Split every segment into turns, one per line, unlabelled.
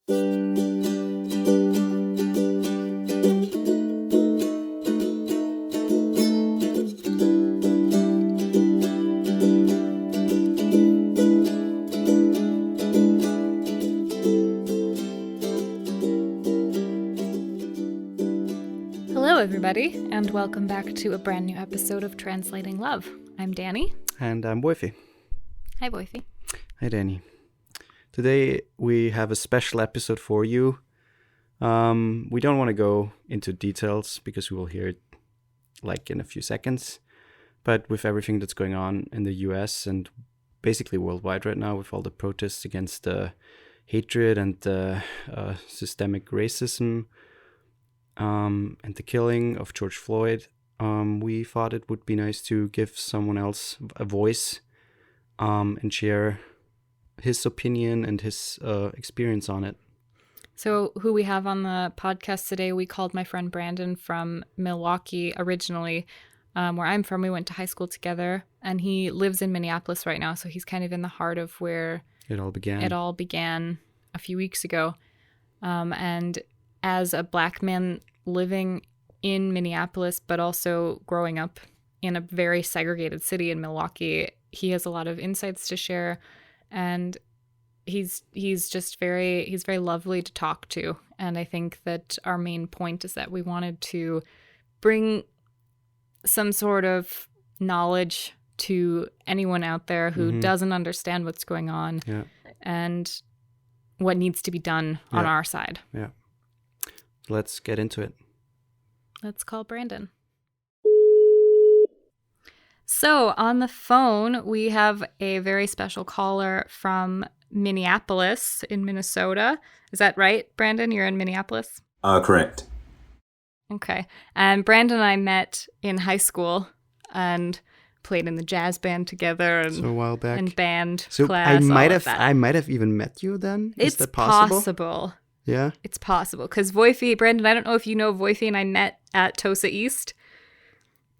Hello, everybody, and welcome back to a brand new episode of Translating Love. I'm Dani.
And I'm Woifi.
Hi, Woifi.
Hi, Dani. Today we have a special episode for you. We don't want to go into details because we will hear it like in a few seconds. But with everything that's going on in the US and basically worldwide right now, with all the protests against the hatred and the systemic racism, and the killing of George Floyd, we thought it would be nice to give someone else a voice and share his opinion and his experience on it.
So who we have on the podcast today, we called my friend Brandon from Milwaukee originally, where I'm from. We went to high school together, and he lives in Minneapolis right now, so he's kind of in the heart of where
it all began a few weeks ago. And as a Black man living in Minneapolis, but also growing up in a very segregated city in Milwaukee, he has a lot of insights to share, and he's very lovely to talk to. And I think that our main point is that we wanted to bring some sort of knowledge to anyone out there who doesn't understand what's going on and what needs to be done on our side. Yeah. Let's get into it.
Let's call Brandon. So on the phone, we have a very special caller from Minneapolis in Minnesota. Is that right, Brandon? You're in Minneapolis?
Correct.
Okay. And Brandon and I met in high school and played in the jazz band together and
so a while back.
And band
so
class.
I might have even met you then. Is that possible? Yeah,
it's possible because Woifi, Brandon, I don't know if you know Woifi, and I met at Tosa East,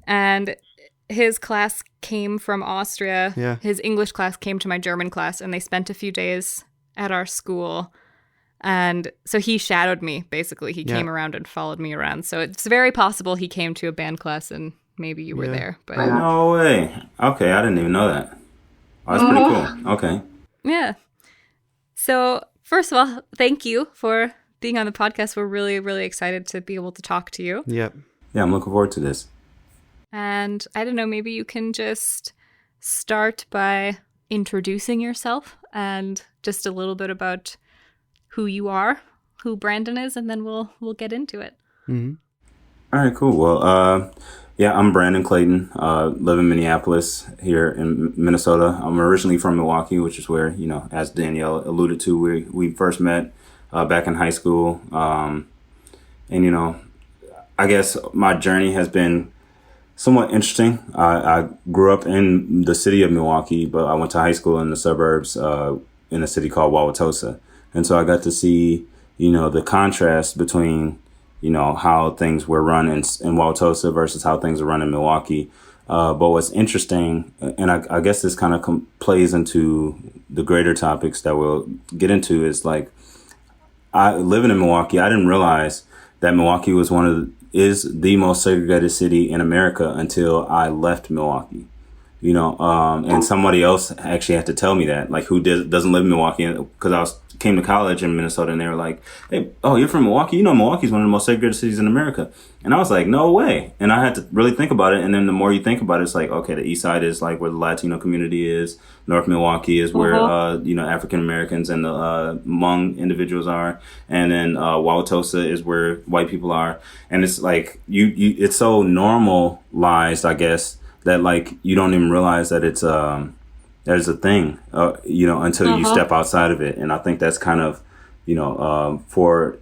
and his class came from Austria.
Yeah.
His English class came to my German class, and they spent a few days at our school. And so he shadowed me, basically. He came around and followed me around. So it's very possible he came to a band class and maybe you were there. But
no way. Okay, I didn't even know that. Oh, that's pretty cool. Okay.
Yeah. So first of all, thank you for being on the podcast. We're really, really excited to be able to talk to you.
Yep.
Yeah, I'm looking forward to this.
And I don't know, maybe you can just start by introducing yourself and just a little bit about who you are, who Brandon is, and then we'll get into it.
Mm-hmm.
All right, cool. Well, I'm Brandon Clayton, live in Minneapolis here in Minnesota. I'm originally from Milwaukee, which is where, as Danielle alluded to, we first met back in high school. I guess my journey has been somewhat interesting. I grew up in the city of Milwaukee, but I went to high school in the suburbs in a city called Wauwatosa. And so I got to see, the contrast between, how things were run in Wauwatosa versus how things are run in Milwaukee. But what's interesting, and I guess this kind of plays into the greater topics that we'll get into, is like, living in Milwaukee, I didn't realize that Milwaukee is the most segregated city in America until I left Milwaukee. And somebody else actually had to tell me that, like, who doesn't live in Milwaukee, because came to college in Minnesota, and they were like, "Hey, oh, you're from Milwaukee? Milwaukee's one of the most segregated cities in America." And I was like, "No way!" And I had to really think about it. And then the more you think about it, it's like, okay, the East Side is like where the Latino community is. North Milwaukee is where African Americans and the Hmong individuals are, and then Wauwatosa is where white people are. And it's like it's so normalized, I guess, that like you don't even realize that it's a thing, until you step outside of it. And I think that's kind of, for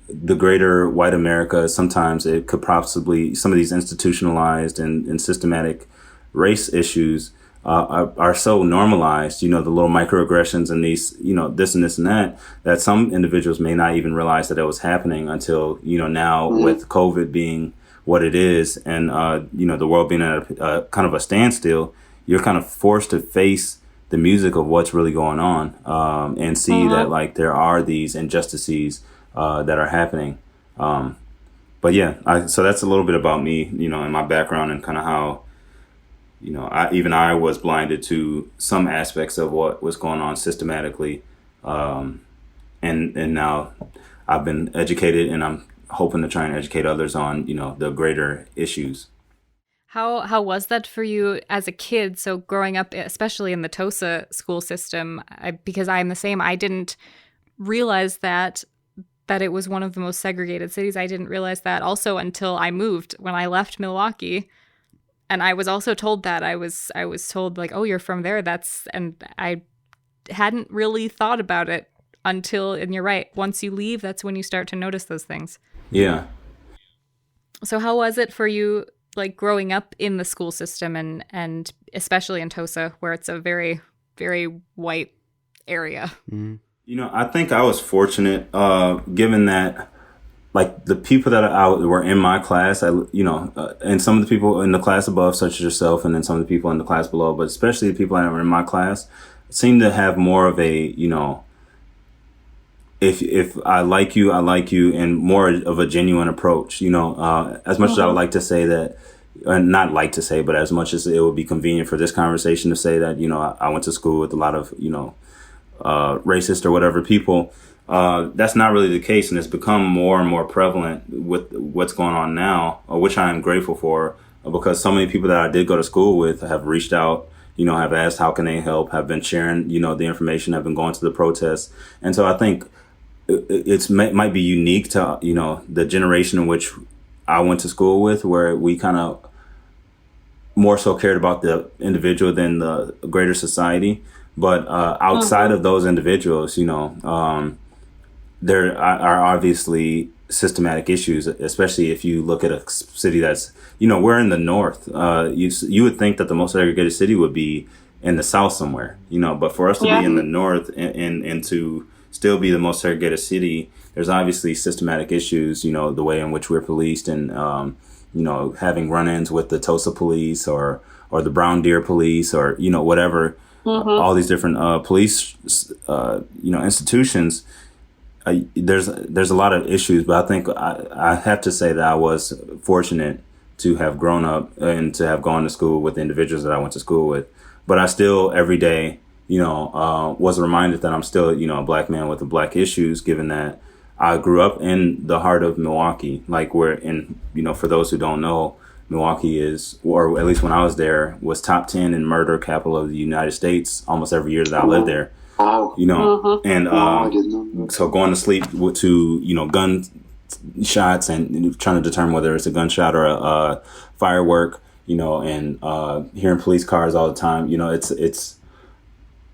the greater white America, sometimes it could possibly, some of these institutionalized and systematic race issues are so normalized, the little microaggressions and these, this and this and that some individuals may not even realize that it was happening until, now with COVID being what it is, and the world being at a kind of a standstill, you're kind of forced to face the music of what's really going on, and see that like there are these injustices that are happening. But yeah, so that's a little bit about me, and my background and kind of how, I was blinded to some aspects of what was going on systematically. And now I've been educated, and I'm hoping to try and educate others on, the greater issues.
How was that for you as a kid? So growing up, especially in the Tosa school system, because I'm the same, I didn't realize that it was one of the most segregated cities. I didn't realize that also until I moved, when I left Milwaukee. And I was also told that. I was told like, oh, you're from there. And I hadn't really thought about it until, and you're right, once you leave, that's when you start to notice those things.
Yeah.
So how was it for you, like growing up in the school system and especially in Tosa, where it's a very, very white area?
Mm-hmm. I think I was fortunate, given that, like, the people that were in my class, and some of the people in the class above, such as yourself, and then some of the people in the class below, but especially the people that were in my class, seemed to have more of a, if I like you, and more of a genuine approach, as much as I would like to say that, not like to say, but as much as it would be convenient for this conversation to say that, I went to school with a lot of, racist or whatever people, that's not really the case. And it's become more and more prevalent with what's going on now, which I am grateful for, because so many people that I did go to school with have reached out, have asked how can they help, have been sharing, the information, have been going to the protests. And so I think might be unique to, the generation in which I went to school with, where we kind of more so cared about the individual than the greater society. But outside of those individuals, there are obviously systematic issues, especially if you look at a city that's, we're in the north. You would think that the most segregated city would be in the south somewhere, but for us to be in the north and to still be the most segregated city, there's obviously systematic issues, the way in which we're policed and, having run-ins with the Tosa police or the Brown Deer police or, whatever. All these different police, institutions. There's a lot of issues, but I think I have to say that I was fortunate to have grown up and to have gone to school with the individuals that I went to school with. But I still every day, was reminded that I'm still, a black man with the black issues, given that I grew up in the heart of Milwaukee, like we're in, for those who don't know, Milwaukee is, or at least when I was there, was top 10 in murder capital of the United States almost every year that I lived there. And so going to sleep to, gun shots and trying to determine whether it's a gunshot or a firework, and hearing police cars all the time,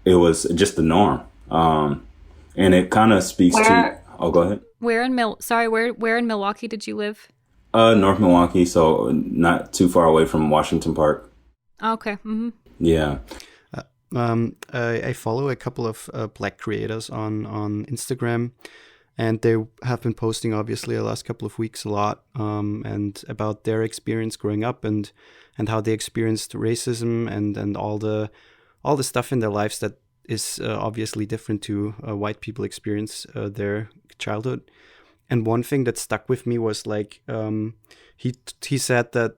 it was just the norm. And it kind of speaks to, go ahead.
Where in Milwaukee did you live?
North Milwaukee, so not too far away from Washington Park.
Okay. Mm-hmm.
Yeah.
I follow a couple of black creators on Instagram, and they have been posting obviously the last couple of weeks a lot, and about their experience growing up and how they experienced racism and all the stuff in their lives that is obviously different to white people experience their childhood. And one thing that stuck with me was like he said that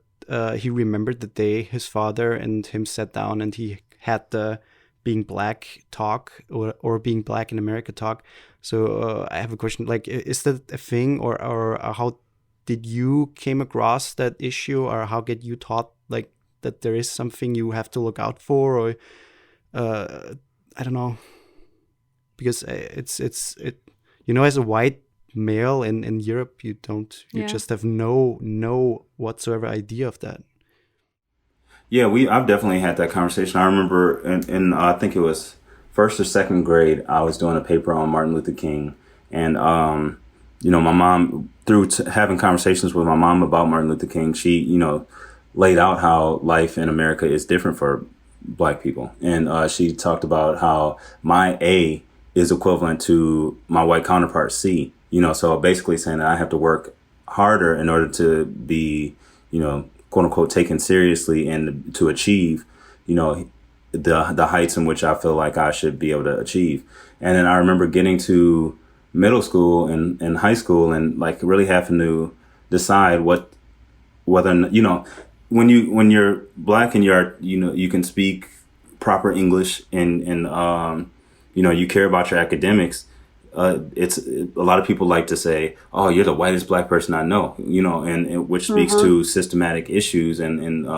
he remembered the day his father and him sat down and he had the being black talk or being black in America talk. So I have a question, like, is that a thing or how did you came across that issue, or how get you taught like that there is something you have to look out for, or I don't know, because it's as a white male in Europe, you just have no whatsoever idea of that.
Yeah, I've definitely had that conversation. I remember in I think it was first or second grade, I was doing a paper on Martin Luther King, and my mom, through having conversations with my mom about Martin Luther King, she laid out how life in America is different for black people, and she talked about how my A is equivalent to my white counterpart C. So basically saying that I have to work harder in order to be, quote unquote, taken seriously and to achieve, the heights in which I feel like I should be able to achieve. And then I remember getting to middle school and high school and like really having to decide whether, when you're black and you can speak proper English and you care about your academics. It's a lot of people like to say, "Oh, you're the whitest black person I know," and which speaks to systematic issues and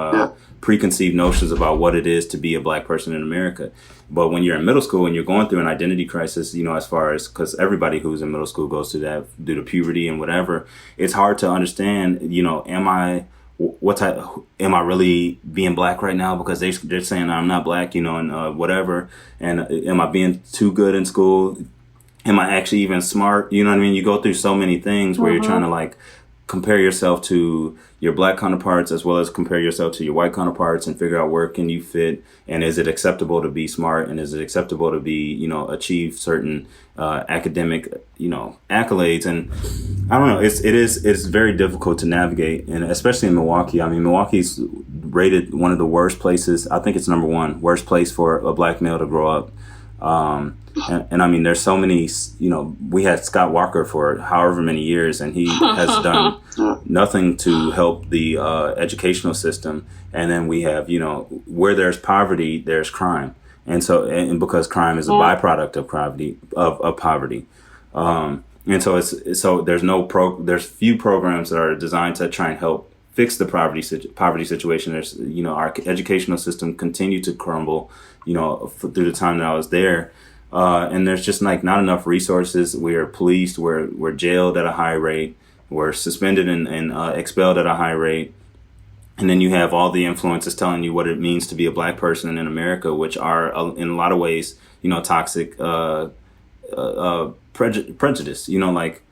preconceived notions about what it is to be a black person in America. But when you're in middle school and you're going through an identity crisis, as far as, because everybody who's in middle school goes through that due to puberty and whatever, it's hard to understand. Am I really being black right now because they're saying I'm not black, and whatever, and am I being too good in school? Am I actually even smart? You know what I mean? You go through so many things where you're trying to like compare yourself to your black counterparts as well as compare yourself to your white counterparts and figure out where can you fit, and is it acceptable to be smart, and is it acceptable to be, achieve certain academic, accolades. And I don't know, it's very difficult to navigate, and especially in Milwaukee. I mean, Milwaukee's rated one of the worst places. I think it's number one worst place for a black male to grow up. And I mean, there's so many, we had Scott Walker for however many years, and he has done nothing to help the educational system. And then we have, where there's poverty, there's crime. And so, and because crime is a byproduct of poverty. And so there's few programs that are designed to try and help fix the poverty situation. There's, our educational system continued to crumble, through the time that I was there. And there's just like not enough resources. We're policed, we're jailed at a high rate, we're suspended and expelled at a high rate. And then you have all the influences telling you what it means to be a black person in America, which are in a lot of ways, toxic prejudice, like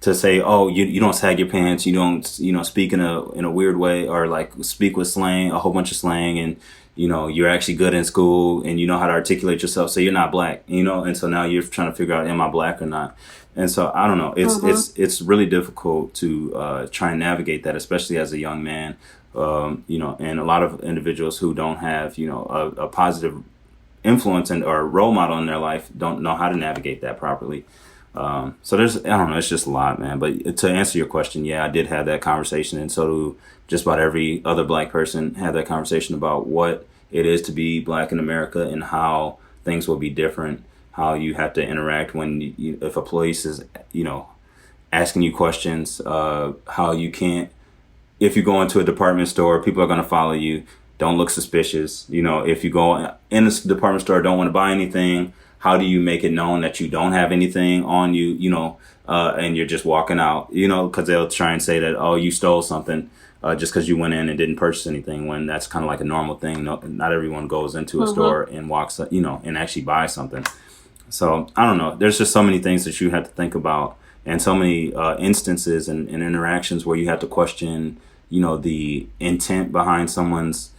to say, oh, you don't sag your pants, you don't, speak in a weird way, or like speak with slang, a whole bunch of slang, and you're actually good in school and you know how to articulate yourself, so you're not black, and so now you're trying to figure out, am I black or not? And so I don't know, it's really difficult to try and navigate that, especially as a young man, and a lot of individuals who don't have, a positive influence or role model in their life don't know how to navigate that properly. So I don't know, it's just a lot, man. But to answer your question, yeah, I did have that conversation, and so do just about every other black person had that conversation about what it is to be black in America and how things will be different, how you have to interact when if a police is, asking you questions, how you can't, if you go into a department store, people are going to follow you. Don't look suspicious. If you go in a department store, don't want to buy anything, how do you make it known that you don't have anything on you, and you're just walking out, because they'll try and say that, oh, you stole something just because you went in and didn't purchase anything, when that's kind of like a normal thing. No, not everyone goes into a store and walks, and actually buys something. So I don't know. There's just so many things that you have to think about, and so many instances and interactions where you have to question, the intent behind someone's,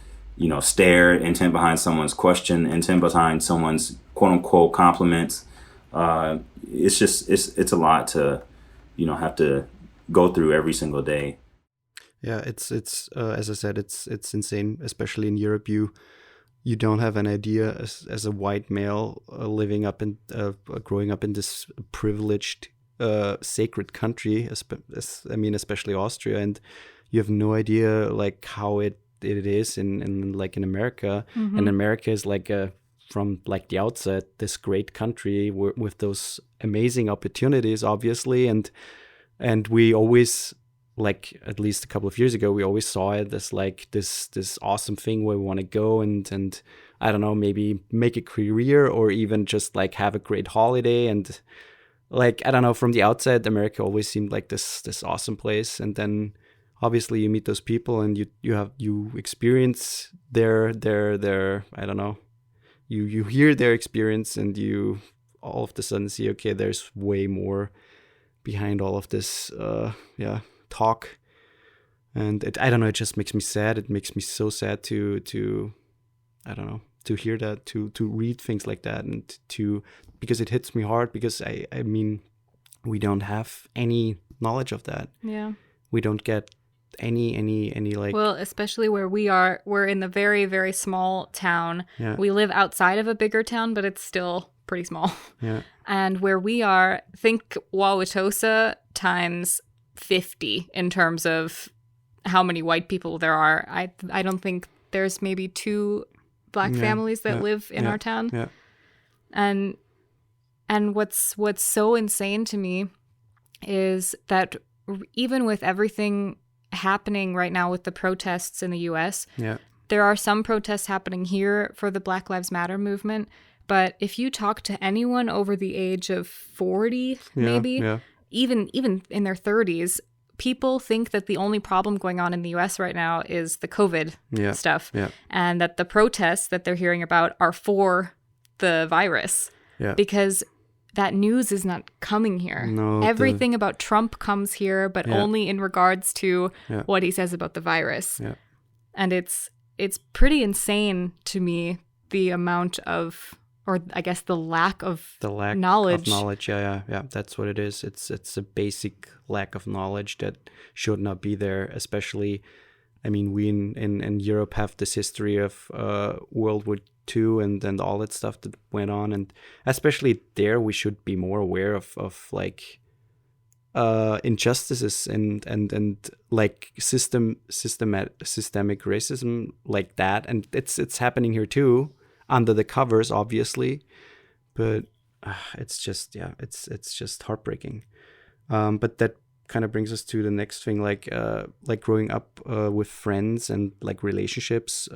stare, intent behind someone's question, intent behind someone's quote unquote compliments. It's just, it's a lot to, have to go through every single day.
Yeah, it's as I said, it's insane, especially in Europe. You don't have an idea as a white male living up in growing up in this privileged sacred country, especially Austria, and you have no idea like how it is in like in America. And America is like from like the outset this great country with those amazing opportunities, obviously, and we always, like at least a couple of years ago, we always saw it as like this awesome thing where we want to go and I don't know, maybe make a career or even just like have a great holiday. And like, I don't know, from the outside, America always seemed like this awesome place. And then obviously you meet those people and you experience their I don't know, you hear their experience, and you all of a sudden see, okay, there's way more behind all of this talk. And I don't know, it just makes me sad. It makes me so sad to I don't know, to hear that, to read things like that, and because it hits me hard, because I mean, we don't have any knowledge of that.
Yeah.
We don't get any like.
Well, especially where we are, we're in the very, very small town.
Yeah.
We live outside of a bigger town, but it's still pretty small.
Yeah.
And where we are, think Wauwatosa times 50 in terms of how many white people there are. I don't think there's maybe 2 black families that live in our town.
Yeah.
And what's so insane to me is that even with everything happening right now with the protests in the US, there are some protests happening here for the Black Lives Matter movement. But if you talk to anyone over the age of 40, even in their 30s, people think that the only problem going on in the US right now is the COVID stuff. Yeah. And that the protests that they're hearing about are for the virus. Yeah. Because that news is not coming here. No, everything about Trump comes here, but only in regards to what he says about the virus. Yeah. And it's pretty insane to me, the amount of, or I guess the lack of knowledge.
Yeah. That's what it is. It's a basic lack of knowledge that should not be there. Especially, I mean, we in Europe have this history of World War II and all that stuff that went on, and especially there we should be more aware of like injustices and like systemic racism like that, and it's happening here too, under the covers obviously, but it's just it's just heartbreaking. But that kind of brings us to the next thing, like growing up with friends and like relationships.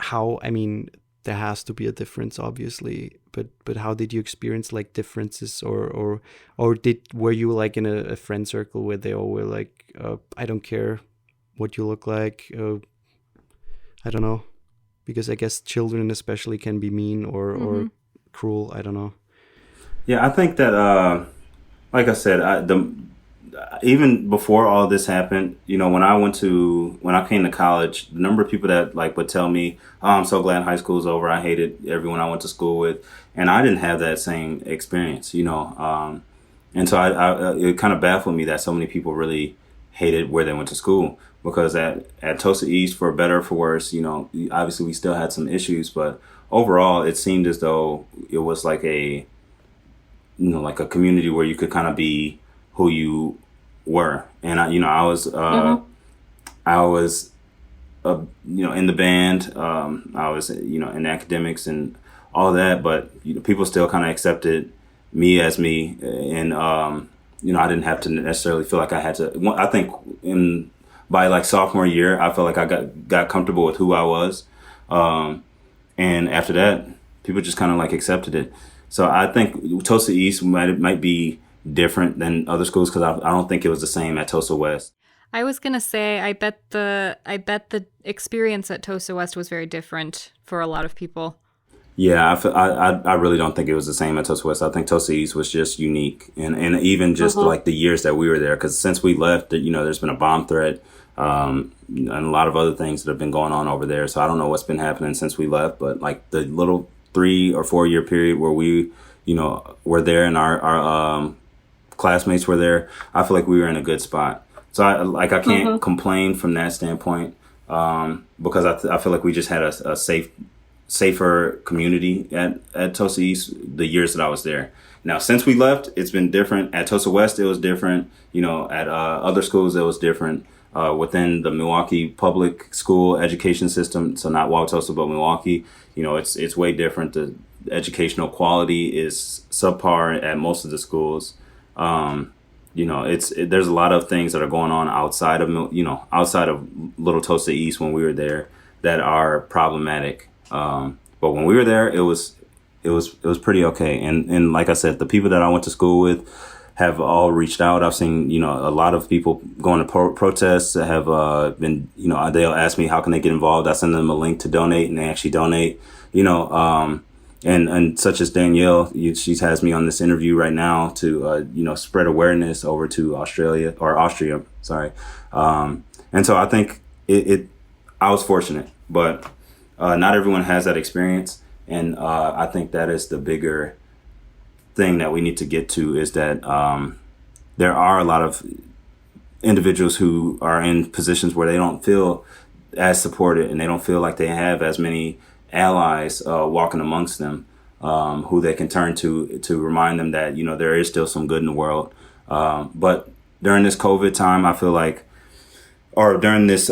How, I mean, there has to be a difference obviously, but how did you experience like differences, or were you like in a friend circle where they all were like, I don't care what you look like, I don't know, because I guess children especially can be mean or cruel, I don't know.
Yeah, I think that like I said, even before all this happened, you know, when I came to college, the number of people that like would tell me, "Oh, I'm so glad high school's over. I hated everyone I went to school with," and I didn't have that same experience, you know. And so it kind of baffled me that so many people really hated where they went to school, because at Tosa East, for better or for worse, you know, obviously we still had some issues, but overall it seemed as though it was like a community where you could kind of be who you were. And I was in the band, I was in academics and all that, but people still kind of accepted me as me, and I didn't have to necessarily feel like I had to. I think by like sophomore year, I felt like I got comfortable with who I was, and after that, people just kind of like accepted it. So I think Tosa East might be different than other schools, because I don't think it was the same at Tosa West.
I was gonna say, I bet the experience at Tosa West was very different for a lot of people.
Yeah, I really don't think it was the same at Tosa West. I think Tosa East was just unique, and even just like the years that we were there, because since we left, there's been a bomb threat, and a lot of other things that have been going on over there. So I don't know what's been happening since we left, but like the little 3 or 4 year period where we, were there and our classmates were there, I feel like we were in a good spot. So I can't complain from that standpoint, because I feel like we just had a safer community at Tosa East the years that I was there. Now, since we left, it's been different. At Tosa West, it was different. At other schools, it was different. Within the Milwaukee public school education system, so not Wauwatosa, but Milwaukee, it's way different. The educational quality is subpar at most of the schools. There's a lot of things that are going on outside of Little Tosa East when we were there that are problematic. But when we were there, it was pretty okay. And like I said, the people that I went to school with have all reached out. I've seen, a lot of people going to protests that have been, they'll ask me how can they get involved. I send them a link to donate, and they actually donate, and such as Danielle, she has me on this interview right now to, spread awareness over to Austria. Sorry. And so I think I was fortunate, but not everyone has that experience. And I think that is the bigger thing that we need to get to, is that there are a lot of individuals who are in positions where they don't feel as supported and they don't feel like they have as many allies walking amongst them, who they can turn to remind them that, there is still some good in the world. But during this COVID time, I feel like, or during this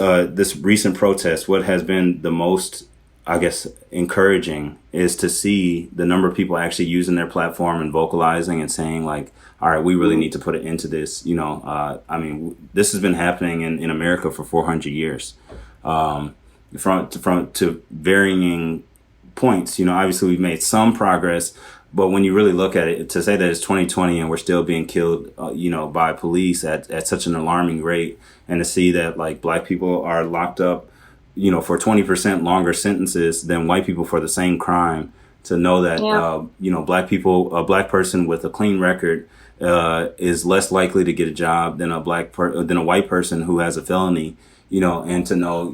recent protest, what has been the most, I guess, encouraging is to see the number of people actually using their platform and vocalizing and saying like, all right, we really need to put it into this. This has been happening in America for 400 years, from to varying points. Obviously we've made some progress, but when you really look at it, to say that it's 2020 and we're still being killed, by police at such an alarming rate, and to see that like black people are locked up, for 20% longer sentences than white people for the same crime, to know that, black people, a black person with a clean record, is less likely to get a job than than a white person who has a felony, and to know,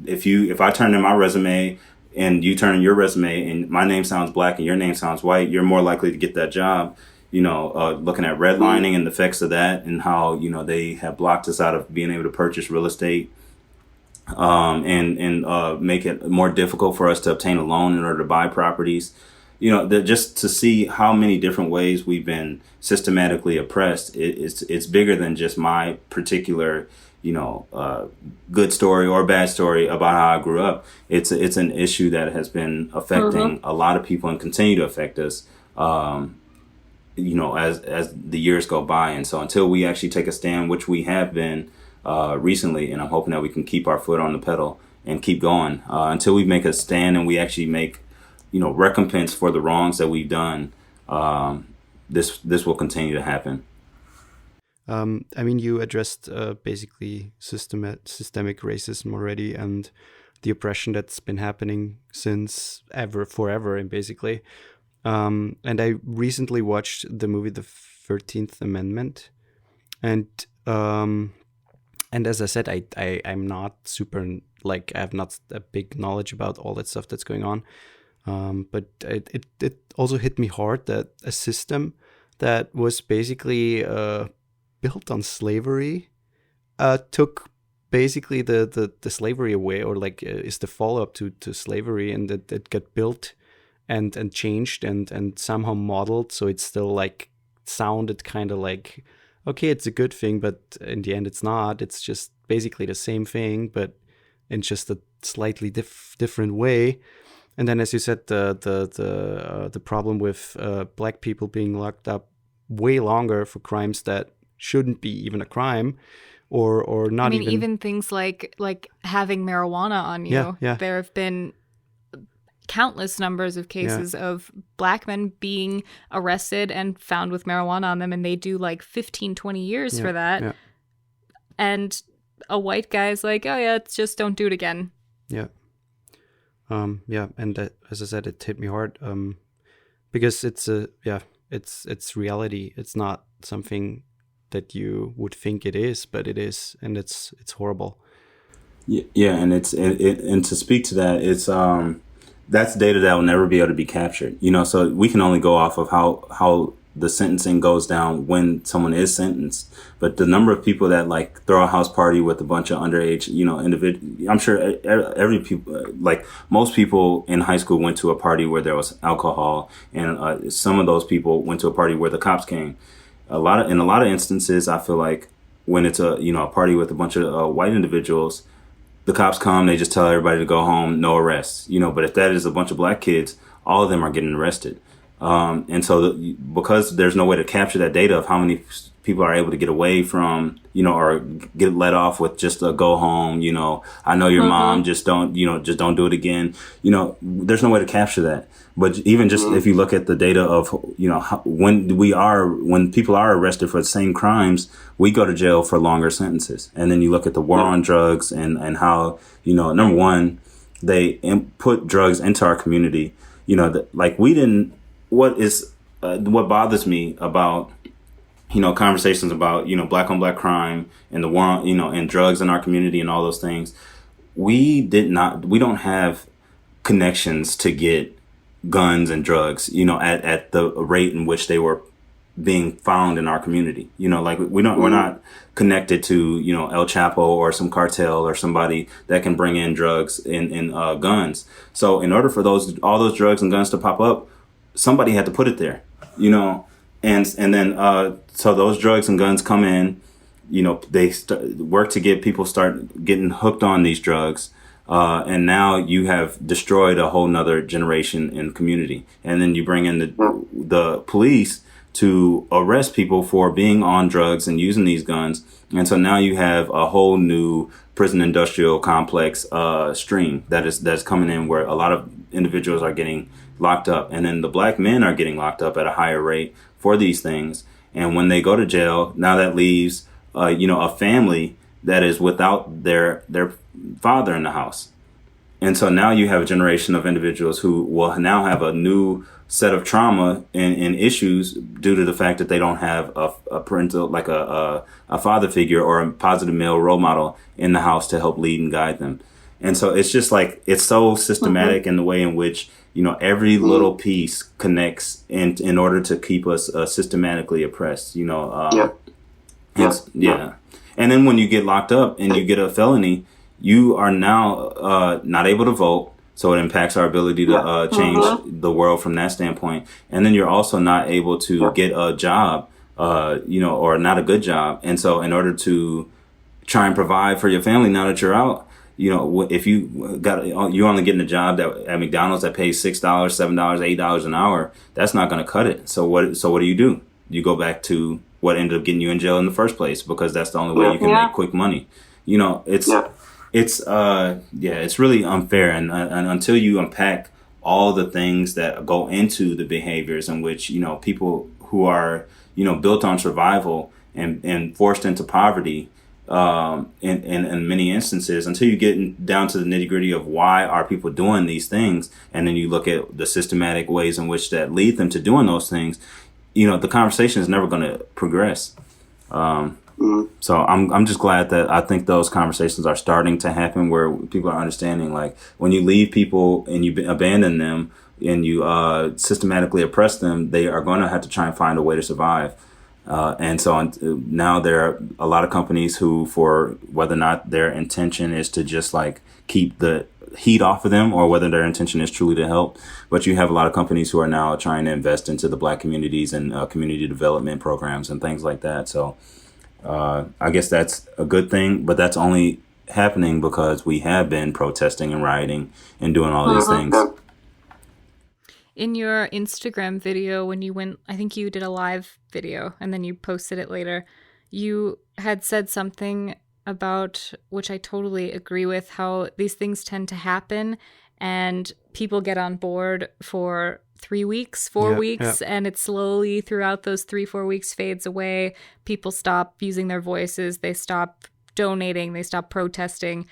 if I turn in my resume and you turn in your resume and my name sounds black and your name sounds white, you're more likely to get that job. Looking at redlining and the effects of that, and how, they have blocked us out of being able to purchase real estate, and make it more difficult for us to obtain a loan in order to buy properties. Just to see how many different ways we've been systematically oppressed, it's bigger than just my particular, good story or bad story about how I grew up. It's an issue that has been affecting a lot of people and continue to affect us, as the years go by. And so until we actually take a stand, which we have been recently, and I'm hoping that we can keep our foot on the pedal and keep going, until we make a stand and we actually make, recompense for the wrongs that we've done, this will continue to happen.
You addressed basically systemic racism already, and the oppression that's been happening since forever, and basically. And I recently watched the movie The 13th Amendment, and as I said, I'm not super, I have not a big knowledge about all that stuff that's going on. But it also hit me hard that a system that was basically built on slavery took basically the slavery away, or is the follow-up to slavery, and that it got built and changed and somehow modeled, so it's still sounded kind of okay, it's a good thing, but in the end it's not. It's just basically the same thing, but in just a slightly different way. And then, as you said, the problem with black people being locked up way longer for crimes that shouldn't be even a crime, or not even.
Even things like having marijuana on you.
Yeah.
There have been countless numbers of cases of black men being arrested and found with marijuana on them, and they do 15, 20 years for that. Yeah. And a white guy's like, oh yeah, it's just don't do it again.
Yeah. And as I said, it hit me hard, because it's reality. It's not something that you would think it is, but it is, and it's horrible.
Yeah, and and to speak to that, it's that's data that will never be able to be captured. So we can only go off of how the sentencing goes down when someone is sentenced. But the number of people that throw a house party with a bunch of underage, individuals, I'm sure most people in high school went to a party where there was alcohol, and some of those people went to a party where the cops came. In a lot of instances, I feel like when it's a party with a bunch of white individuals, the cops come, they just tell everybody to go home, no arrests. But if that is a bunch of black kids, all of them are getting arrested. And so because there's no way to capture that data of how many people are able to get away from, or get let off with just a go home, I know your mom, just don't do it again. There's no way to capture that. But even just if you look at the data of, when people are arrested for the same crimes, we go to jail for longer sentences. And then you look at the war on drugs and how, number one, they put drugs into our community, what bothers me about, conversations about, black on black crime and the war, and drugs in our community and all those things. We don't have connections to get guns and drugs, at the rate in which they were being found in our community. Like we're not connected to, El Chapo or some cartel or somebody that can bring in drugs and guns. So in order for all those drugs and guns to pop up, somebody had to put it there, and then so those drugs and guns come in, they work to get people start getting hooked on these drugs. And now you have destroyed a whole nother generation in community. And then you bring in the police to arrest people for being on drugs and using these guns. And so now you have a whole new prison industrial complex stream that's coming in, where a lot of individuals are getting locked up. And then the black men are getting locked up at a higher rate for these things. And when they go to jail, now that leaves a family that is without their father in the house. And so now you have a generation of individuals who will now have a new set of trauma and issues due to the fact that they don't have a parental, like a father figure or a positive male role model in the house to help lead and guide them. And so it's just like, it's so systematic in the way in which, every little piece connects in order to keep us systematically oppressed, Yeah. And then when you get locked up and you get a felony, you are now not able to vote. So it impacts our ability to change the world from that standpoint. And then you're also not able to get a job, or not a good job. And so in order to try and provide for your family now that you're out, if you're only getting a job at McDonald's that pays $6, $7, $8 an hour, that's not going to cut it. So what do? You go back to what ended up getting you in jail in the first place, because that's the only way you can make quick money. It's really unfair. And until you unpack all the things that go into the behaviors in which, people who are, built on survival and forced into poverty, in many instances, until you get down to the nitty gritty of why are people doing these things. And then you look at the systematic ways in which that lead them to doing those things, the conversation is never going to progress. So I'm just glad that I think those conversations are starting to happen, where people are understanding, like, when you leave people and you abandon them and you systematically oppress them, they are going to have to try and find a way to survive. And so now there are a lot of companies who, for whether or not their intention is to just like keep the heat off of them, or whether their intention is truly to help, but you have a lot of companies who are now trying to invest into the black communities and community development programs and things like that. So I guess that's a good thing, but that's only happening because we have been protesting and rioting and doing all these things.
In your Instagram video, when you went, I think you did a live video and then you posted it later, you had said something about, which I totally agree with, how these things tend to happen and people get on board for 3 weeks, 4 weeks, and it slowly throughout those 3-4 weeks fades away. People stop using their voices, they stop donating, they stop protesting,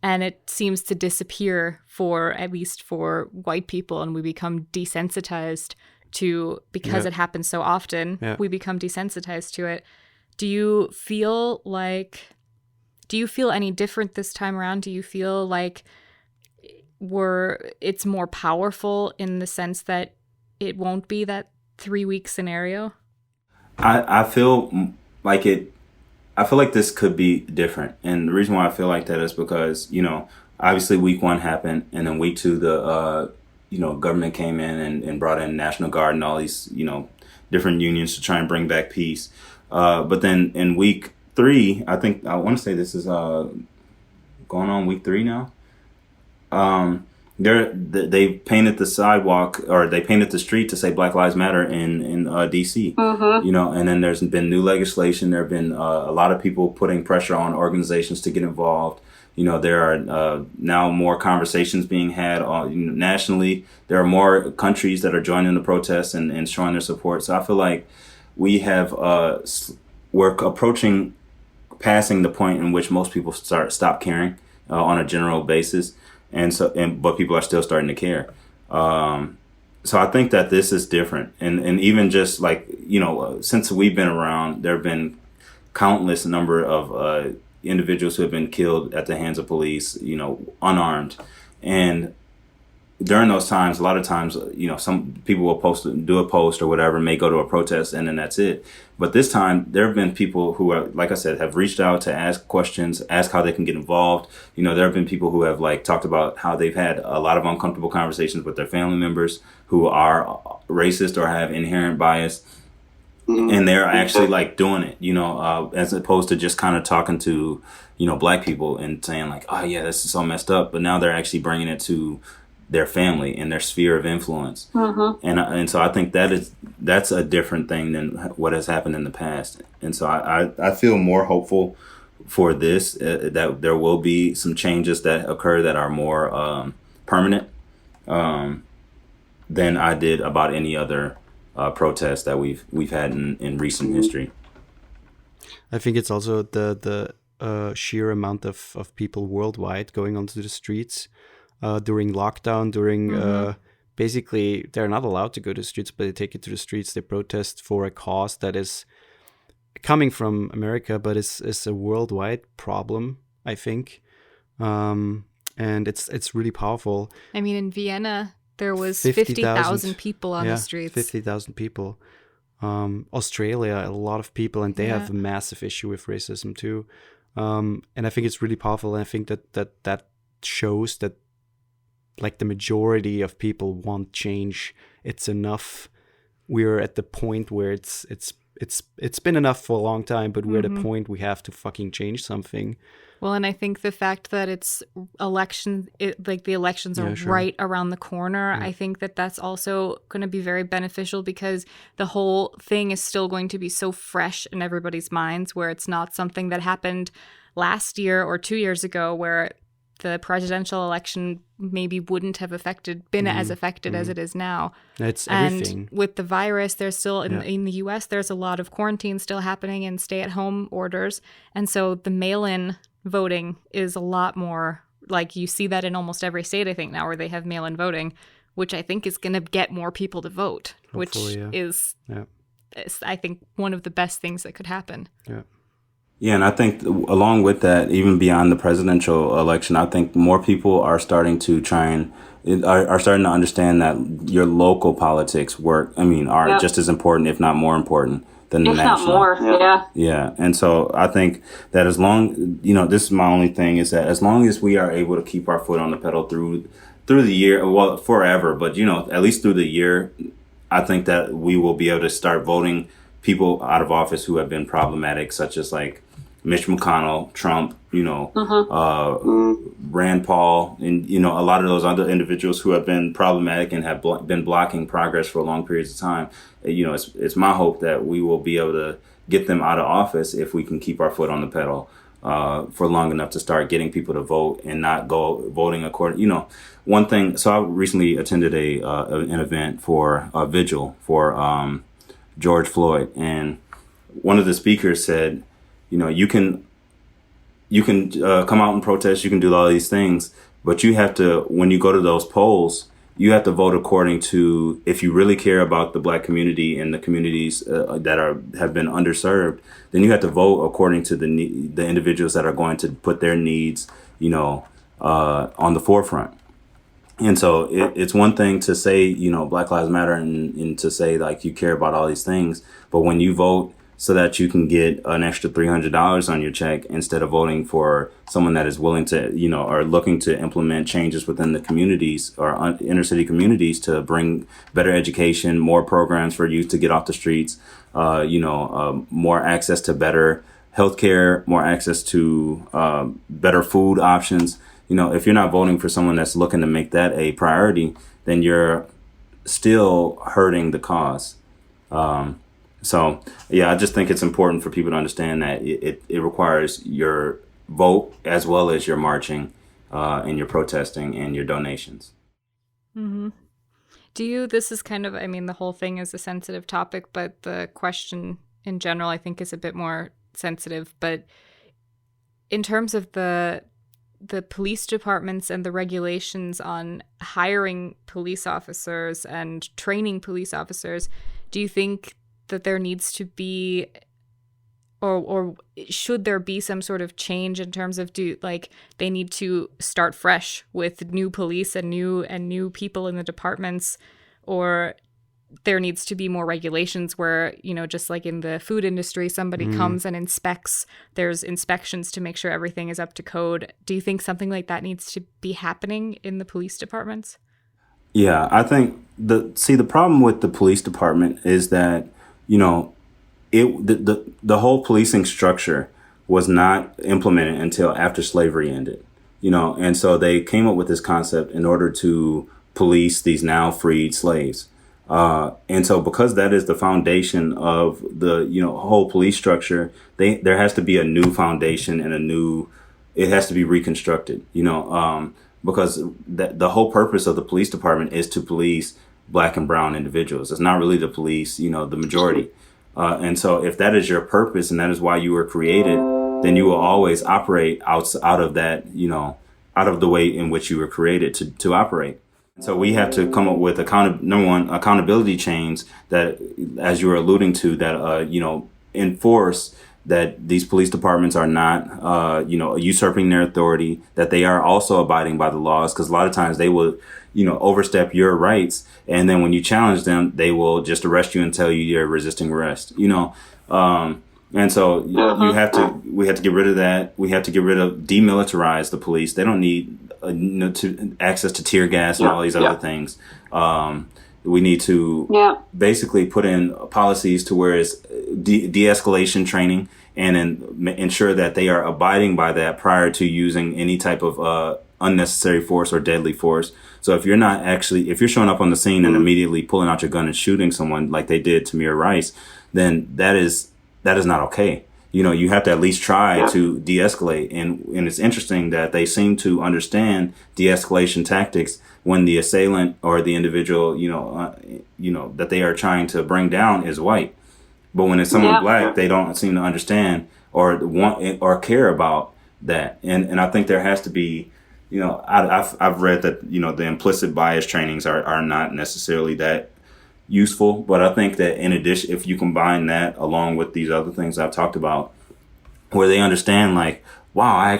and it seems to disappear, for at least for white people, and we become desensitized to, because it happens so often, we become desensitized to it. Do you feel any different this time around? Do you feel like it's more powerful in the sense that it won't be that 3-week scenario?
I feel like it. I feel like this could be different. And the reason why I feel like that is because, obviously week 1 happened, and then week 2, the, government came in and brought in National Guard and all these, different unions to try and bring back peace. But then in week 3, I want to say this is going on week 3 now. They painted the sidewalk, or they painted the street to say Black Lives Matter in DC, and then there's been new legislation. There have been a lot of people putting pressure on organizations to get involved. There are now more conversations being had nationally. There are more countries that are joining the protests and showing their support. So I feel like we're approaching passing the point in which most people stop caring on a general basis. But people are still starting to care. So I think that this is different. And even just like, since we've been around, there have been countless number of individuals who have been killed at the hands of police, unarmed. And during those times, a lot of times, some people will do a post or whatever, may go to a protest, and then that's it. But this time, there have been people who are, like I said, have reached out to ask questions, ask how they can get involved. There have been people who have talked about how they've had a lot of uncomfortable conversations with their family members who are racist or have inherent bias. And they're actually doing it, as opposed to just kind of talking to, black people and saying oh yeah, this is so messed up. But now they're actually bringing it to their family and their sphere of influence. And so I think that's a different thing than what has happened in the past. And so I feel more hopeful for this, that there will be some changes that occur that are more permanent than I did about any other protests that we've had in recent history.
I think it's also the sheer amount of people worldwide going onto the streets during lockdown, basically they're not allowed to go to the streets, but they take it to the streets. They protest for a cause that is coming from America, but it's a worldwide problem, I think. And it's really powerful.
I mean, in Vienna, there was 50,000 people on the streets. 50,000
people. Australia, a lot of people, and they have a massive issue with racism too. And I think it's really powerful. And I think that shows that the majority of people want change. It's enough. We're at the point where it's been enough for a long time, but we're at a point we have to fucking change something.
Well, and I think the fact that it's the elections are right around the corner, I think that's also going to be very beneficial, because the whole thing is still going to be so fresh in everybody's minds, where it's not something that happened last year or 2 years ago, where the presidential election maybe wouldn't have been as affected as it is now.
It's everything.
And with the virus, there's still, in the US, there's a lot of quarantine still happening and stay-at-home orders. And so the mail-in voting is a lot more, you see that in almost every state, I think, now, where they have mail-in voting, which I think is going to get more people to vote,
hopefully,
which is, I think, one of the best things that could happen.
Yeah.
Yeah, and I think along with that, even beyond the presidential election, I think more people are starting to are starting to understand that your local politics are just as important, if not more important, than the national.
If not more,
Yeah, and so I think that as long, this is my only thing, is that as long as we are able to keep our foot on the pedal through the year, well, forever, but at least through the year, I think that we will be able to start voting people out of office who have been problematic, such as Mitch McConnell, Trump, Rand Paul, and, a lot of those other individuals who have been problematic and have been blocking progress for long periods of time. It's my hope that we will be able to get them out of office if we can keep our foot on the pedal for long enough to start getting people to vote and not go voting according. One thing. So I recently attended an event for a vigil for George Floyd, and one of the speakers said, you can come out and protest, you can do all these things, but you have to, when you go to those polls, you have to vote according to, if you really care about the Black community and the communities that have been underserved, then you have to vote according to the individuals that are going to put their needs, on the forefront. And so it's one thing to say, Black Lives Matter and to say you care about all these things, but when you vote so that you can get an extra $300 on your check instead of voting for someone that is willing to, or looking to implement changes within the communities or inner city communities to bring better education, more programs for youth to get off the streets, more access to better healthcare, more access to better food options. If you're not voting for someone that's looking to make that a priority, then you're still hurting the cause. So, yeah, I just think it's important for people to understand that it requires your vote as well as your marching and your protesting and your donations.
Mm-hmm. This is kind of, the whole thing is a sensitive topic, but the question in general, I think, is a bit more sensitive. But in terms of the police departments and the regulations on hiring police officers and training police officers, do you think that there needs to be, or should there be some sort of change in terms of they need to start fresh with new police and new people in the departments, or there needs to be more regulations where, just like in the food industry, somebody comes and inspects, there's inspections to make sure everything is up to code. Do you think something like that needs to be happening in the police departments?
Yeah, I think the problem with the police department is that, the whole policing structure was not implemented until after slavery ended, and so they came up with this concept in order to police these now freed slaves. And so because that is the foundation of the, whole police structure, there has to be a new foundation and it has to be reconstructed, because the whole purpose of the police department is to police Black and brown individuals. It's not really to police, the majority. And so if that is your purpose and that is why you were created, then you will always operate out of that, out of the way in which you were created to operate. So we have to come up with number one, accountability chains that, as you were alluding to, that, enforce that these police departments are not, usurping their authority, that they are also abiding by the laws. Because a lot of times they will, overstep your rights. And then when you challenge them, they will just arrest you and tell you you're resisting arrest, and so we have to get rid of that. We have to demilitarize the police. They don't need access to tear gas and all these other things. We need to basically put in policies to where it's de-escalation training and ensure that they are abiding by that prior to using any type of unnecessary force or deadly force. So if you're showing up on the scene and immediately pulling out your gun and shooting someone like they did Tamir Rice, then that is not okay. You have to at least try to de-escalate. And it's interesting that they seem to understand de-escalation tactics when the assailant or the individual, that they are trying to bring down is white. But when it's someone Black, they don't seem to understand or want or care about that. And I think there has to be, I've read that, the implicit bias trainings are not necessarily that useful, but I think that in addition, if you combine that along with these other things I've talked about, where they understand like, wow, I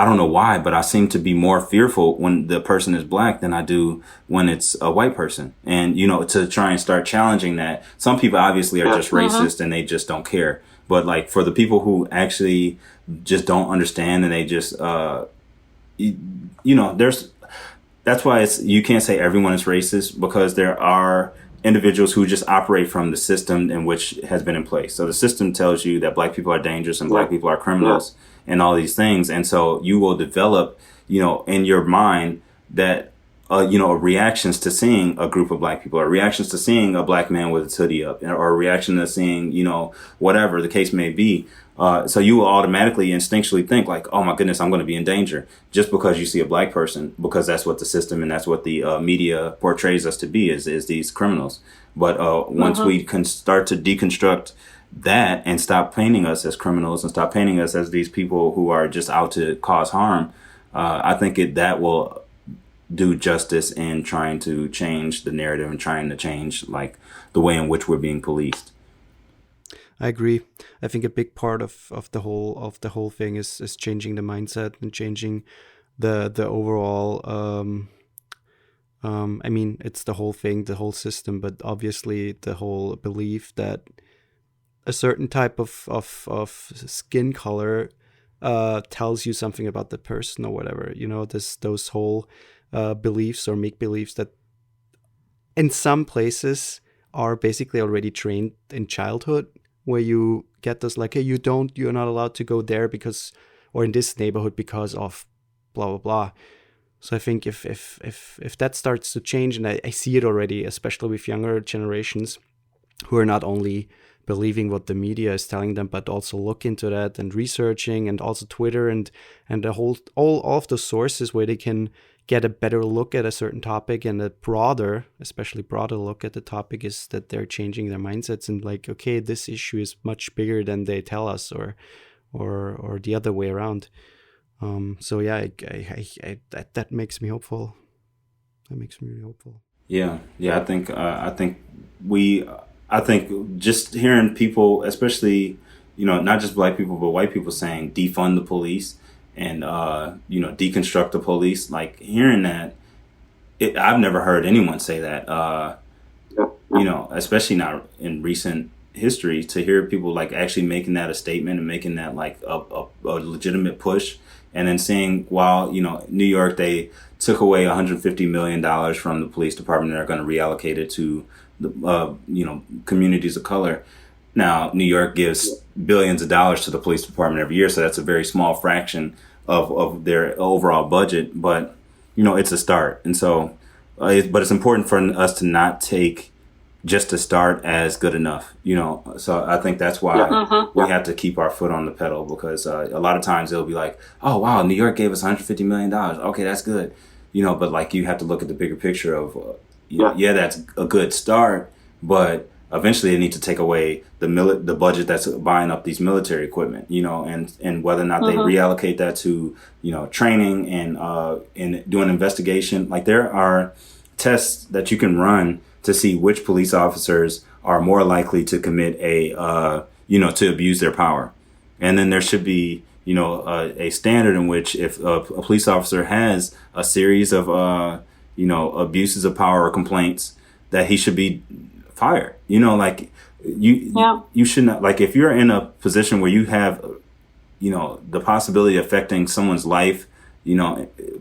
don't know why, but I seem to be more fearful when the person is Black than I do when it's a white person. And, to try and start challenging that. Some people obviously are just racist and they just don't care. But like for the people who actually just don't understand and they just, that's why you can't say everyone is racist, because there are individuals who just operate from the system in which has been in place. So the system tells you that Black people are dangerous and Black people are criminals and all these things. And so you will develop, in your mind that, reactions to seeing a group of Black people, or reactions to seeing a Black man with his hoodie up, or a reaction to seeing, whatever the case may be. So you will automatically instinctually think like, oh my goodness, I'm going to be in danger just because you see a Black person, because that's what the system and that's what the media portrays us to be is these criminals. But once we can start to deconstruct that and stop painting us as criminals and stop painting us as these people who are just out to cause harm, I think that will do justice in trying to change the narrative and trying to change like the way in which we're being policed.
I agree. I think a big part of the whole thing is changing the mindset and changing the overall. I mean, it's the whole thing, the whole system, but obviously the whole belief that a certain type of skin color tells you something about the person or whatever. Those whole beliefs or make beliefs that in some places are basically already trained in childhood, where you get those like, hey, you're not allowed to go there because, or in this neighborhood because of blah, blah, blah. So I think if that starts to change, and I see it already, especially with younger generations who are not only believing what the media is telling them, but also look into that and researching, and also Twitter and the whole, all of the sources where they can get a better look at a certain topic and especially broader look at the topic, is that they're changing their mindsets and like, okay, this issue is much bigger than they tell us, or the other way around. So yeah, that makes me hopeful. That makes me really hopeful.
Yeah. I think just hearing people, especially, not just black people, but white people saying defund the police and, deconstruct the police. Like hearing that, I've never heard anyone say that, especially not in recent history, to hear people like actually making that a statement and making that like a legitimate push. And then seeing while, New York, they took away $150 million from the police department and are going to reallocate it to the, communities of color. Now, New York gives billions of dollars to the police department every year, so that's a very small fraction of their overall budget. But, it's a start. And so, but it's important for us to not take just a start as good enough, So I think that's why we have to keep our foot on the pedal, because a lot of times it'll be like, oh, wow, New York gave us $150 million. Okay, that's good. But like you have to look at the bigger picture of, that's a good start, but eventually they need to take away the budget that's buying up these military equipment, and whether or not they reallocate that to, training and doing investigation. Like there are tests that you can run to see which police officers are more likely to commit to abuse their power. And then there should be, a standard in which if a police officer has a series of, abuses of power or complaints, that he should be fired. You should not, like if you're in a position where you have, the possibility of affecting someone's life,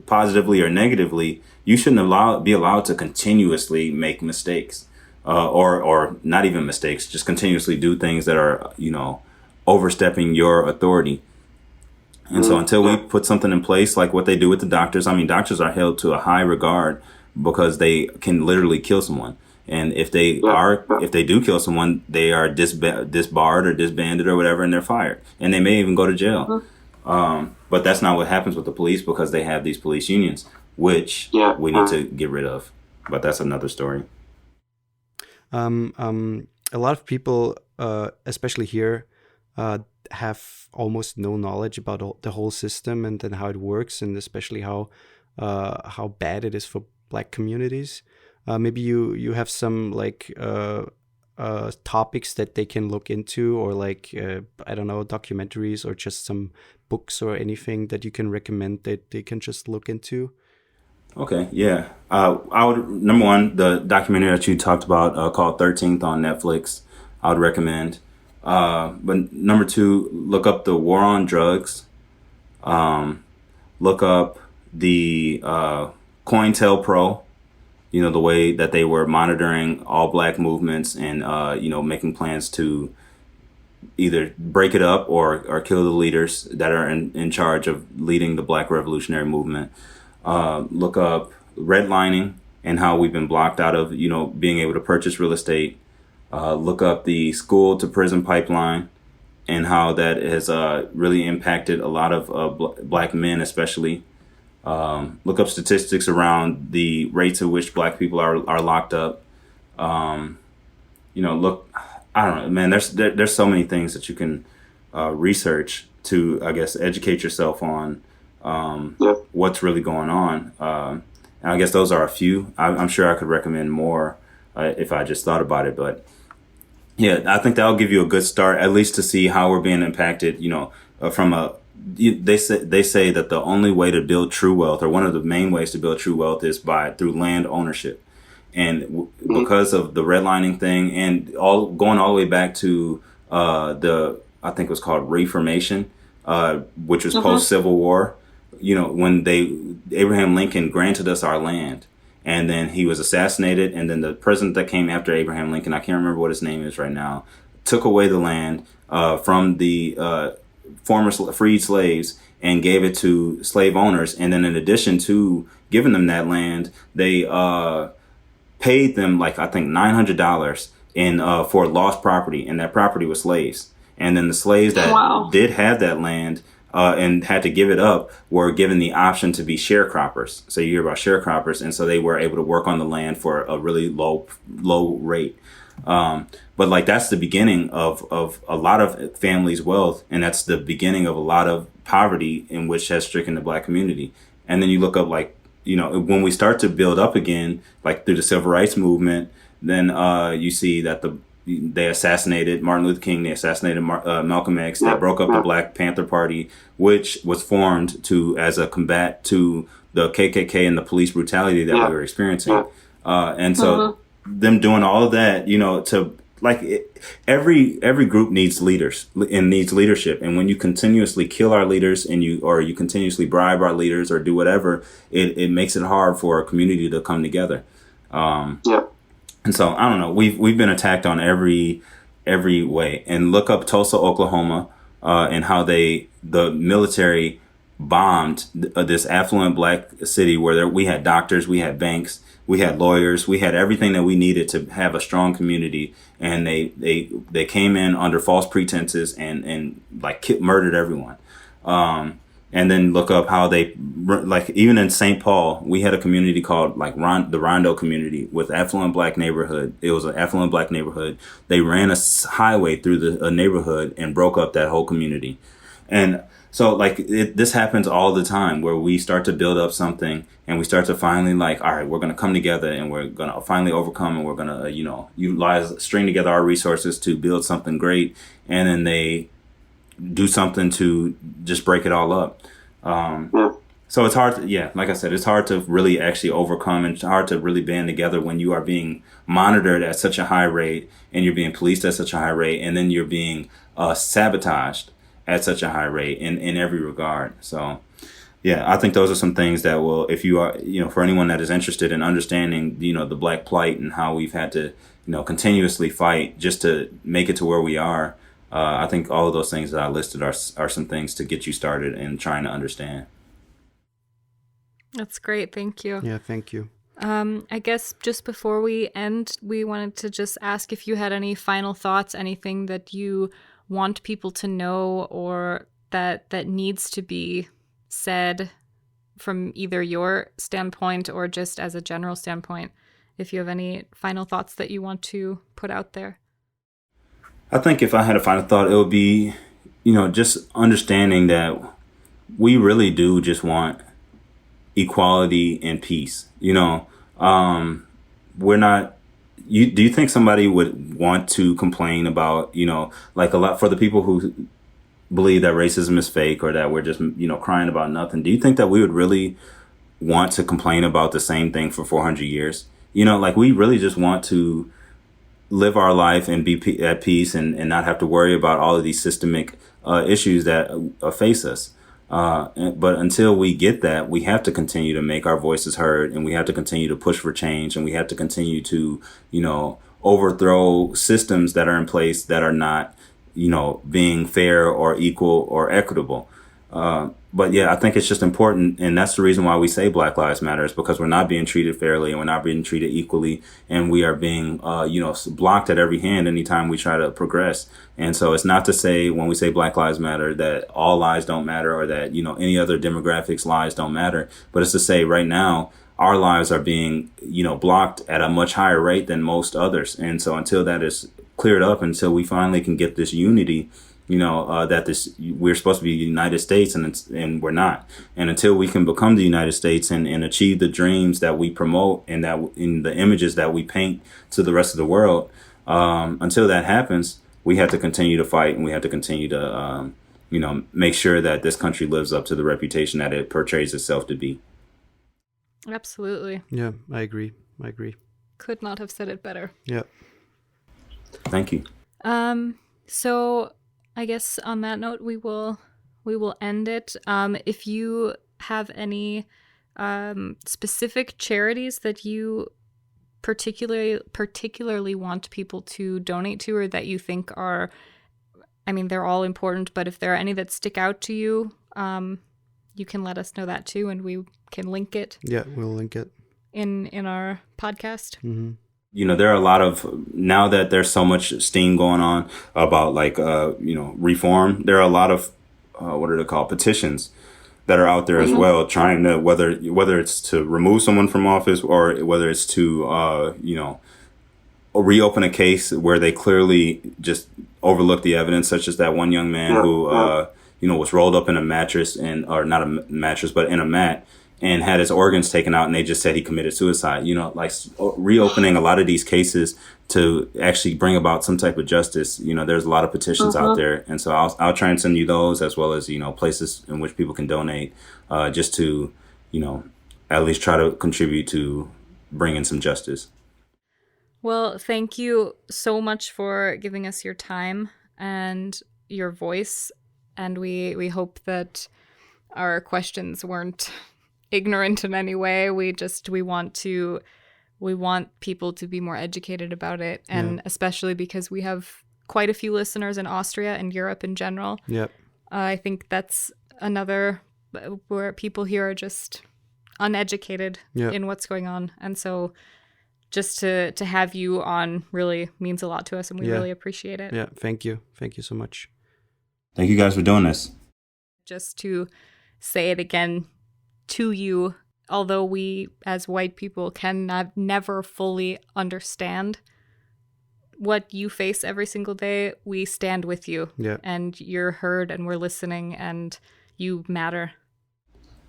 positively or negatively, you shouldn't be allowed to continuously make mistakes, or not even mistakes, just continuously do things that are, overstepping your authority. And so until we put something in place, like what they do with the doctors, doctors are held to a high regard because they can literally kill someone. And if they do kill someone, they are disbarred or disbanded or whatever, and they're fired. And they may even go to jail. But that's not what happens with the police, because they have these police unions, which we need to get rid of. But that's another story.
A lot of people, especially here, have almost no knowledge about the whole system and then how it works, and especially how bad it is for Black communities. Maybe you have some like topics that they can look into, or like I don't know, documentaries or just some books or anything that you can recommend that they can just look into.
Okay, yeah. I would, number one, the documentary that you talked about called 13th on Netflix, I would recommend. But number two, look up the war on drugs. Look up the COINTELPRO, the way that they were monitoring all Black movements and, making plans to either break it up or kill the leaders that are in charge of leading the Black revolutionary movement. Look up redlining and how we've been blocked out of, being able to purchase real estate. Look up the school to prison pipeline and how that has really impacted a lot of Black men, especially. Look up statistics around the rates at which Black people are locked up. Look, I don't know, man, there's so many things that you can research to, I guess, educate yourself on what's really going on. And I guess those are a few. I'm sure I could recommend more if I just thought about it. But yeah, I think that'll give you a good start, at least to see how we're being impacted, they say that the only way to build true wealth, or one of the main ways to build true wealth, is through land ownership. And because of the redlining thing and going all the way back to I think it was called Reformation, which was post Civil War, when Abraham Lincoln granted us our land, and then he was assassinated, and then the president that came after Abraham Lincoln, I can't remember what his name is right now, took away the land from the former freed slaves and gave it to slave owners. And then in addition to giving them that land, they paid them like, I think, $900 for lost property, and that property was slaves. And then the slaves that did have that land and had to give it up were given the option to be sharecroppers. So you hear about sharecroppers, and so they were able to work on the land for a really low rate. But like that's the beginning of a lot of families' wealth, and that's the beginning of a lot of poverty in which has stricken the Black community. And then you look up, like, when we start to build up again, like through the civil rights movement, then you see that they assassinated Martin Luther King, they assassinated Malcolm X, they broke up the Black Panther Party, which was formed as a combat to the KKK and the police brutality that we were experiencing. And so them doing all of that, to every group needs leaders and needs leadership. And when you continuously kill our leaders and you continuously bribe our leaders or do whatever, it makes it hard for a community to come together. And so I don't know, we've been attacked on every way. And look up Tulsa, Oklahoma, and how the military bombed this affluent Black city where we had doctors, we had banks, we had lawyers, we had everything that we needed to have a strong community. And they came in under false pretenses and murdered everyone. And then look up how they, even in St. Paul, we had a community called the Rondo community with affluent Black neighborhood. It was an affluent Black neighborhood. They ran a highway through the neighborhood and broke up that whole community. And so this happens all the time where we start to build up something and we start to finally all right, we're going to come together and we're going to finally overcome and we're going to, string together our resources to build something great. And then they do something to just break it all up. So it's hard to, like I said, it's hard to really actually overcome and it's hard to really band together when you are being monitored at such a high rate and you're being policed at such a high rate and then you're being sabotaged at such a high rate in every regard. So I think those are some things that will, if you are, for anyone that is interested in understanding, the Black plight and how we've had to, continuously fight just to make it to where we are. I think all of those things that I listed are some things to get you started in trying to understand.
That's great. Thank you.
Yeah, thank you.
I guess just before we end, we wanted to just ask if you had any final thoughts, anything that you want people to know or that needs to be said from either your standpoint or just as a general standpoint, if you have any final thoughts that you want to put out there.
I think if I had a final thought, it would be, just understanding that we really do just want equality and peace. We're not, do you think somebody would want to complain about, a lot for the people who believe that racism is fake or that we're just, crying about nothing? Do you think that we would really want to complain about the same thing for 400 years? We really just want to live our life and be at peace and not have to worry about all of these systemic issues that face us. But until we get that, we have to continue to make our voices heard and we have to continue to push for change and we have to continue to, overthrow systems that are in place that are not, being fair or equal or equitable. But I think it's just important. And that's the reason why we say Black Lives Matter is because we're not being treated fairly and we're not being treated equally. And we are being, blocked at every hand anytime we try to progress. And so it's not to say when we say Black Lives Matter that all lives don't matter or that, any other demographics lives don't matter. But it's to say right now, our lives are being, blocked at a much higher rate than most others. And so until that is cleared up, until we finally can get this unity, that we're supposed to be the United States and we're not. And until we can become the United States and achieve the dreams that we promote and that in the images that we paint to the rest of the world, until that happens, we have to continue to fight and we have to continue to, make sure that this country lives up to the reputation that it portrays itself to be.
Absolutely.
Yeah, I agree.
Could not have said it better.
Yeah.
Thank you.
So I guess on that note, we will end it. If you have any specific charities that you particularly want people to donate to or that you think are, they're all important, but if there are any that stick out to you, you can let us know that too, and we can link it.
Yeah, we'll link it
in our podcast.
Mm-hmm.
There are a lot of, now that there's so much steam going on about reform, there are a lot of, what are they called, petitions that are out there as well, trying to, whether it's to remove someone from office or whether it's to, reopen a case where they clearly just overlooked the evidence, such as that one young man who, was rolled up in a mattress or not a mattress, but in a mat, and had his organs taken out and they just said he committed suicide. Reopening a lot of these cases to actually bring about some type of justice. There's a lot of petitions out there. And so I'll try and send you those, as well as, places in which people can donate, just to, at least try to contribute to bringing some justice.
Well, thank you so much for giving us your time and your voice. And we hope that our questions weren't ignorant in any way. We want people to be more educated about it. And especially because we have quite a few listeners in Austria and Europe in general.
Yep.
I think that's another where people here are just uneducated in what's going on. And so just to have you on really means a lot to us, and we really appreciate it.
Yeah, thank you. Thank you so much.
Thank you guys for doing this.
Just to say it again to you, although we as white people can never fully understand what you face every single day, we stand with you.
Yeah.
And you're heard, and we're listening, and you matter.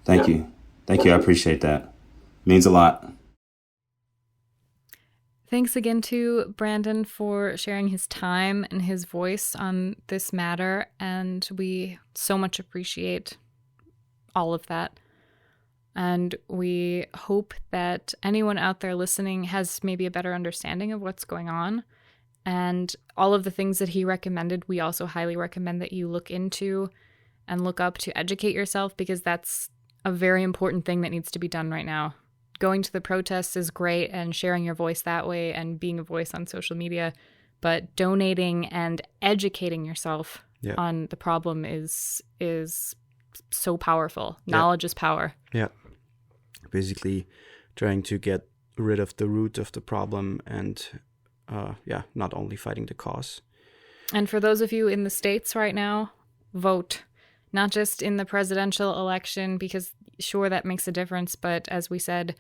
Thank you. Thank you. I appreciate that. Means a lot.
Thanks again to Brandon for sharing his time and his voice on this matter, and we so much appreciate all of that. And we hope that anyone out there listening has maybe a better understanding of what's going on. And all of the things that he recommended, we also highly recommend that you look into and look up to educate yourself, because that's a very important thing that needs to be done right now. Going to the protests is great, and sharing your voice that way and being a voice on social media, but donating and educating yourself on the problem is so powerful. Knowledge is power.
Yeah. Basically trying to get rid of the root of the problem and not only fighting the cause.
And for those of you in the States right now, vote. Not just in the presidential election, because sure, that makes a difference, but as we said,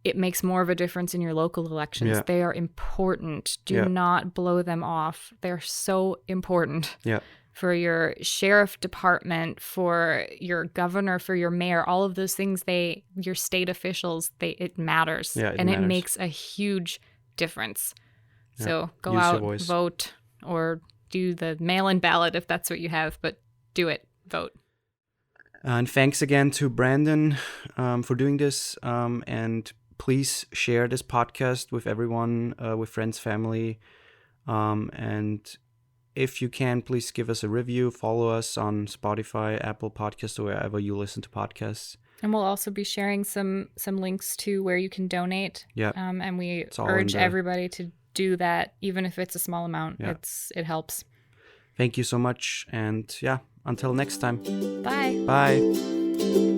it makes more of a difference in your local elections.
Yeah.
They are important. Do not blow them off. They're so important.
Yeah.
For your sheriff department, for your governor, for your mayor, all of those things, your state officials, it matters.
Yeah,
it makes a huge difference. Yeah. So go out, vote, or do the mail-in ballot if that's what you have, but do it. Vote.
And thanks again to Brandon for doing this. And please share this podcast with everyone, with friends, family. And if you can, please give us a review. Follow us on Spotify, Apple Podcasts, or wherever you listen to podcasts.
And we'll also be sharing some links to where you can donate.
Yeah.
And we urge everybody to do that, even if it's a small amount. Yeah. It helps.
Thank you so much. And until next time.
Bye.
Bye.